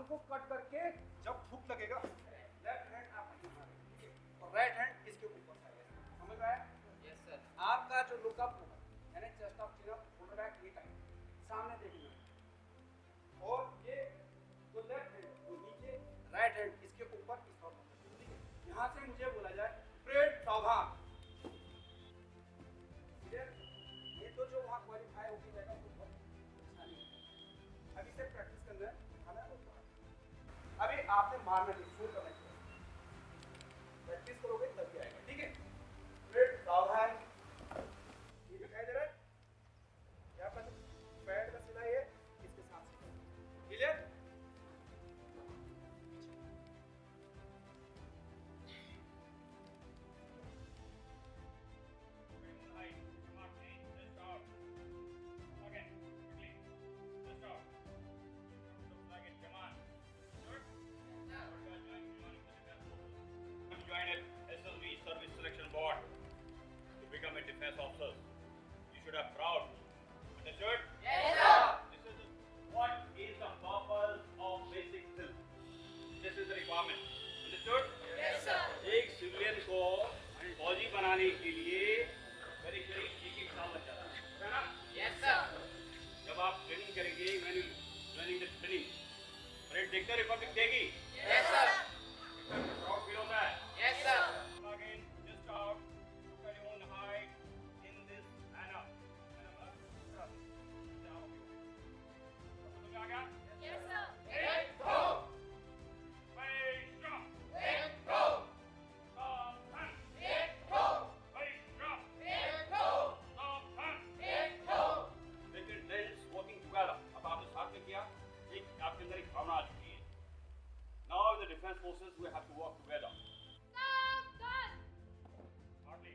को कट करके जब हुक लगेगा लेफ्ट हैंड आप ठीक है और राइट हैंड इसके ऊपर समझ में आया? Yes sir. आपका जो लुकअप होगा यानी चेस्ट अप चिन अप शोल्डर बैक ये टाइप सामने देखना और ये जो लेफ्ट हैंड वो नीचे राइट हैंड इसके ऊपर इस तरफ ठीक है। यहाँ से मुझे बोला जाए प्रेड सावधान क्लियर? ये तो जो वहाँ क्वालिफाई होके जाएगा वो बहुत आसानी है। अभी से प्रैक्टिस करना है खाना और बाहर। अभी आपने मारना नहीं शूट करना है प्रैक्टिस करोगे तभी आएगा ठीक है। प्रेड सावधान ये दिखाई दे रहा है यहाँ पर पैड का सिलाई है इसके साथ clear? Join SSB Service Selection Board to become a defense officer. You should have proud. Understood? Yes sir. This is what is the purpose of basic drill. This is the requirement. Understood? Yes sir. एक civilian को फौजी बनाने के लिए करीब करीब 1 साल लग जाता है ना? Yes sir. जब आप ट्रेनिंग करेंगे joining the training परेड देखते रिपब्लिक देगी? Yes sir. प्राउड फील होता है? Yes sir. Again, just out, look at your own height in this manner. समझ आ गया? Yes sir. Eight, go! Face drop! Eight go. Stop, turn! Eight go. Face drop! Eight go. Stop, turn! Eight go. Making drills working together. अब आपने साथ में किया, एक आपके अंदर एक भावना आ चुकी है. Now in the defense forces we have to work together. Stop gun. Hardly.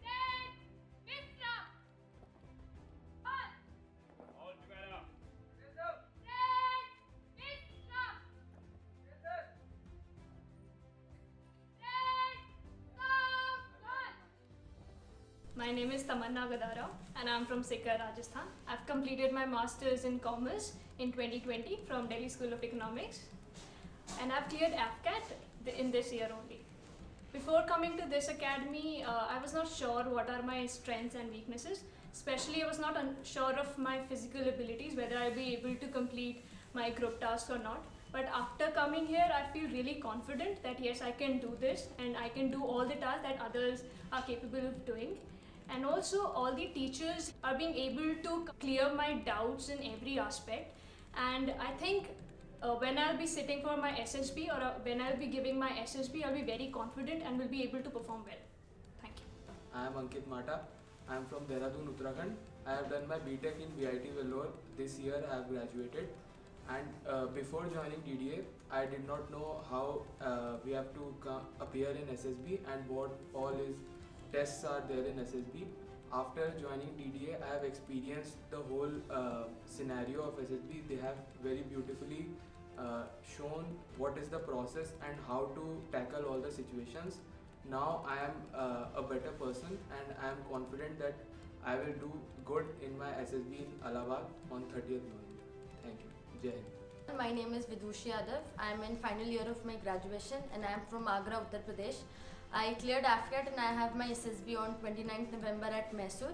Dead. Visram. On. All together. Yes sir. Dead. Visram. Yes sir. Dead. Stop gun. My name is Tamanna Gadara and I'm from Sikar, Rajasthan. I've completed my Masters in Commerce in 2020 from Delhi School of Economics and I've cleared AFCAT in this year only. Before coming to this academy, I was not sure what are my strengths and weaknesses. Especially I was not sure of my physical abilities, whether I'll be able to complete my group tasks or not. But after coming here, I feel really confident that yes, I can do this and I can do all the tasks that others are capable of doing. And also all the teachers are being able to clear my doubts in every aspect. And I think when I'll be sitting for my SSB or when I'll be giving my SSB, I'll be very confident and will be able to perform well. Thank you. I am Ankit Mata. I am from Dehradun, Uttarakhand. I have done my BTech in VIT Vellore. This year I have graduated. And before joining DDA, I did not know how we have to appear in SSB and what all tests are there in SSB. After joining DDA, I have experienced the whole scenario of SSB. They have very beautifully shown what is the process and how to tackle all the situations. Now I am a better person and I am confident that I will do good in my SSB in Allahabad on 30th November. Thank you. Jai Hind. My name is Vidushi Yadav. I am in final year of my graduation and I am from Agra, Uttar Pradesh. I cleared AFCAT and I have my SSB on 29th November at Mysore.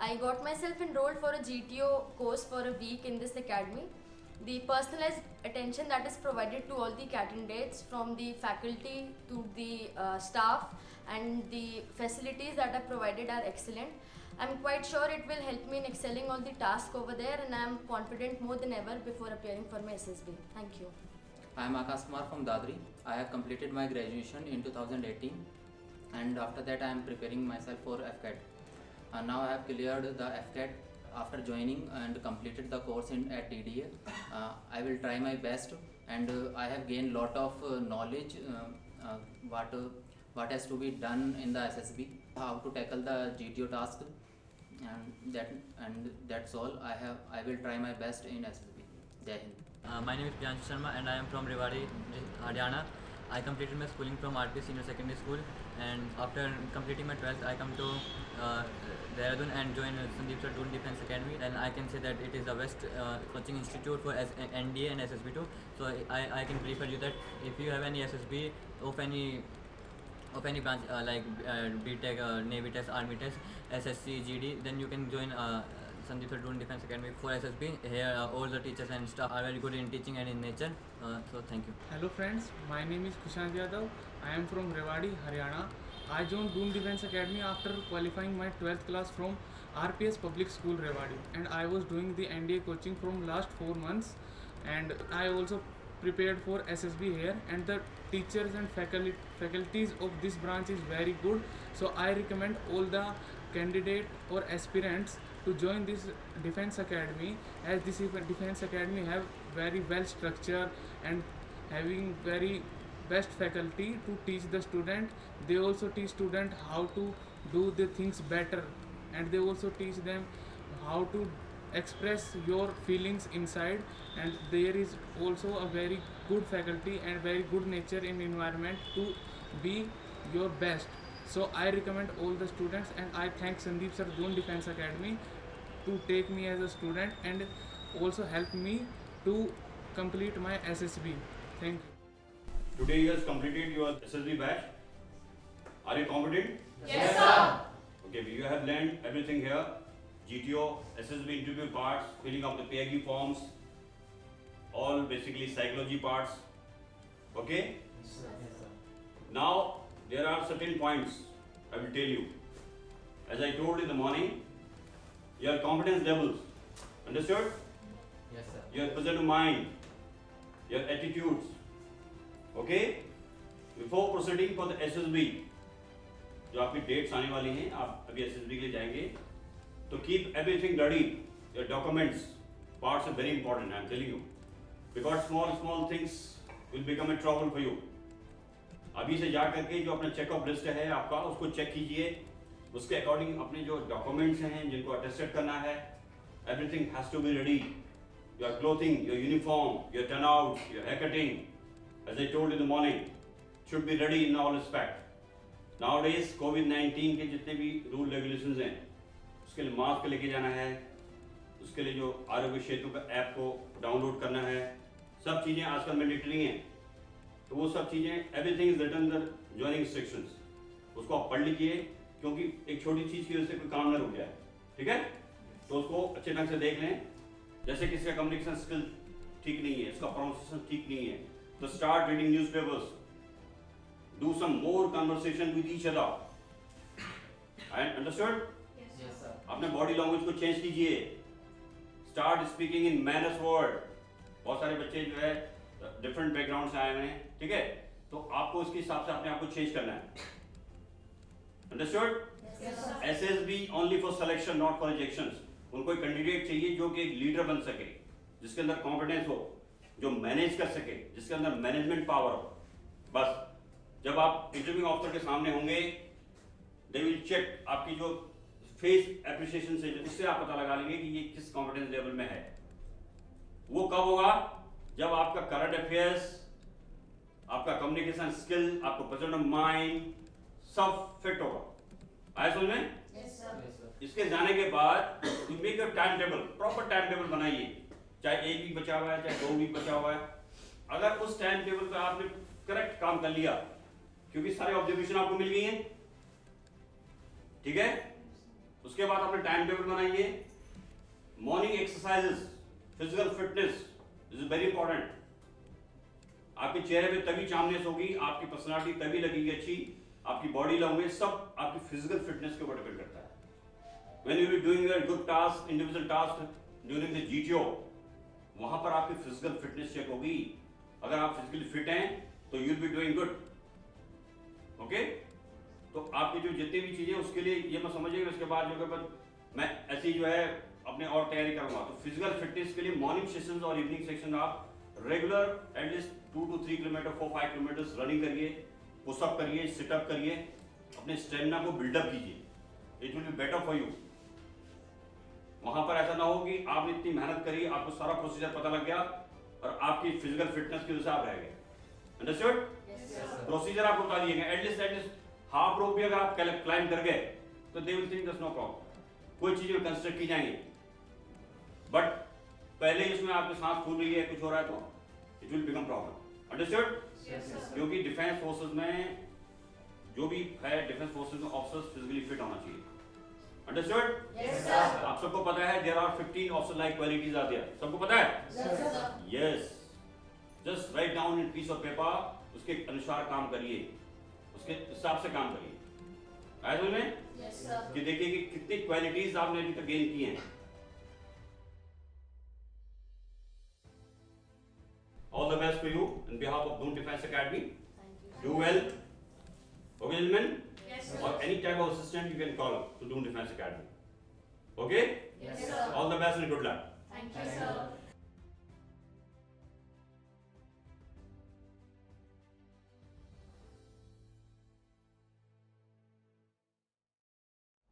I got myself enrolled for a GTO course for a week in this academy. The personalized attention that is provided to all the candidates from the faculty to the staff and the facilities that are provided are excellent. I'm quite sure it will help me in excelling all the tasks over there and I'm confident more than ever before appearing for my SSB. Thank you. I am Akash Kumar from Dadri. I have completed my graduation in 2018 and after that I am preparing myself for FCAT. Now I have cleared the FCAT after joining and completed the course at DDA. I will try my best and I have gained lot of knowledge what has to be done in the SSB, how to tackle the GTO task, and that's all. I will try my best in SSB. Jai Hind. My name is Priyanshu Sharma and I am from Rewari, Haryana. I completed my schooling from RPS Senior Secondary School, and after completing my 12th, I come to Dehradun and join Sandeep Sir Doon Defence Academy, and I can say that it is the best coaching institute for NDA and SSB2. So I can prefer you that if you have any SSB of any branch like BTech, Navy test, Army test, SSC, GD, then you can join Sandeep Sir Doon Defence Academy for SSB. Here all the teachers and staff are very good in teaching and in nature. So thank you. Hello friends, my name is Kushant Yadav. I am from Rewari, Haryana. I joined Doon Defence Academy after qualifying my 12th class from RPS Public School Rewari, and I was doing the NDA coaching from last 4 months, and I also prepared for SSB here, and the teachers and faculties of this branch is very good. So I recommend all the candidate or aspirants to join this defense academy, as this defense academy have very well structure and having very best faculty to teach the student. They also teach student how to do the things better, and they also teach them how to express your feelings inside, and there is also a very good faculty and very good nature in environment to be your best. So I recommend all the students, and I thank Sandeep Sir Doon Defence Academy to take me as a student and also help me to complete my SSB. Thank you. Today you have completed your SSB batch. Are you confident? Yes, sir. Okay, you have learned everything here. GTO, SSB interview parts, filling up the PAG forms, all basically psychology parts. Okay? Yes, sir. Now, there are certain points I will tell you. As I told in the morning, your confidence levels. Understood? Yes, sir. Your present of mind, your attitudes. Okay? Before proceeding for the SSB, जो आपकी dates आने वाली हैं, आप अभी SSB के लिए जाएंगे, तो keep everything ready. Your documents, parts are very important. I am telling you, because small things will become a trouble for you. अभी से जा करके जो अपना चेकअप लिस्ट है आपका, उसको चेक कीजिए. उसके अकॉर्डिंग अपने जो डॉक्यूमेंट्स हैं जिनको अटेस्टेड करना है, everything has to be ready. Your clothing, your uniform, your turnout, your haircutting, as I told in the morning, should be ready in all respect. Nowadays COVID-19 के जितने भी रूल रेगुलेशंस हैं, उसके लिए मास्क लेके जाना है, उसके लिए जो आरोग्य सेतु का ऐप को डाउनलोड करना है, सब चीज़ें आजकल मैंडेटरी हैं. तो वो सब चीज़ें everything is written the joining instructions, उसको आप पढ़ लीजिए, क्योंकि एक छोटी चीज़ की वजह से कोई काम ना रुक जाए. ठीक है? तो उसको अच्छे ढंग से देख लें. जैसे किसी का कम्युनिकेशन स्किल ठीक नहीं है, इसका प्रोनाउंसिएशन ठीक नहीं है, तो start reading newspapers, do some more conversation with each other. And understood? Yes, sir. अपने बॉडी लैंग्वेज को चेंज कीजिए. Start speaking in manners word. बहुत सारे बच्चे जो है डिफरेंट बैकग्राउंड से आए हुए हैं. ठीक है? तो आपको उसके हिसाब से अपने आप को चेंज करना है. Understood? SSB only for selection, not for rejections. उनको एक कैंडिडेट चाहिए जो कि एक लीडर बन सके, जिसके अंदर कॉन्फिडेंस हो, जो मैनेज कर सके, जिसके अंदर मैनेजमेंट पावर हो. बस जब आप इंटरव्यू ऑफिसर के सामने होंगे, दे विल चेक आपकी जो फेस एप्रिसिएशन से, इससे आप पता लगा लेंगे कि ये किस कॉन्फिडेंस लेवल में है. वो कब होगा? जब आपका करंट अफेयर्स, आपका कम्युनिकेशन स्किल, आपको प्रेजेंट ऑफ माइंड सब फिट होगा. आया समझ में? Yes, sir. इसके जाने के बाद you make your time table, proper time table बनाइए. चाहे 1 वीक बचा हुआ है, चाहे 2 वीक बचा हुआ है. अगर उस टाइम टेबल पे आपने करेक्ट काम कर लिया, क्योंकि सारे ऑब्जर्वेशन आपको मिल गई हैं. ठीक है? उसके बाद अपने टाइम टेबल बनाइए. Morning exercises, physical fitness is very important. आपके चेहरे पे तभी चामनेस होगी, आपकी पर्सनालिटी तभी लगेगी अच्छी, आपकी बॉडी लैंग्वेज सब आपकी फिजिकल फिटनेस के ऊपर डिपेंड करता है. When you will be doing your good task, individual task during the GTO, वहाँ पर आपकी फिजिकल फिटनेस चेक होगी. अगर आप फिजिकली फिट हैं तो you will be doing good. Okay? तो आपकी जो जितनी भी चीजें, उसके लिए ये मत समझिए उसके बाद जो कि मैं ऐसी जो है अपने और तैयारी करूंगा. तो फिजिकल फिटनेस के लिए मॉर्निंग सेशंस और इवनिंग सेशन आप regular at least 2 to 3 kilometre 4-5 kilometre running करिए, पुशअप करिए, सिटअप करिए, अपने स्टेमिना को बिल्डअप कीजिए. It will be better for you. वहां पर ऐसा ना हो कि आपने इतनी मेहनत करी, आपको सारा प्रोसीजर पता लग गया और आपकी फिजिकल फिटनेस की वजह से आप रह गए. अंडरस्टूड? Yes, sir. प्रोसीजर आपको बता दिए गए। एटलीस्ट हाफ रोप भी अगर आप क्लाइंब कर गए तो they will think that's no problem, कोई चीजें कंस्ट्रक्ट की जाएंगी। बट पहले इसमें आपकी सांस फूल रही है, कुछ हो रहा है तो it will become problem. Understood? क्योंकि डिफेंस फोर्सेस में जो भी है, डिफेंस फोर्सेस में ऑफिसर्स फिजिकली फिट होना चाहिए। अंडरस्टूड? Yes, sir. आप सबको पता है there are 15 officer like qualities are there, सबको पता है? Yes, sir. Yes, just write down in piece of paper, उसके अनुसार काम करिए, उसके हिसाब से काम करिए। आया समझ में? Yes, sir. कि देखिए कि कितनी क्वालिटीज आपने अभी तक गेन की हैं। All the best for you in behalf of Doon Defense Academy. Thank you. Do well. Okay, gentlemen? Yes, Or any type of assistant you can call to Doon Defense Academy. Okay? Yes, sir. All the best and good luck. Thank you, sir.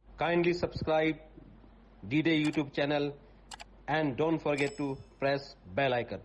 Kindly subscribe D-Day YouTube channel and don't forget to press bell icon.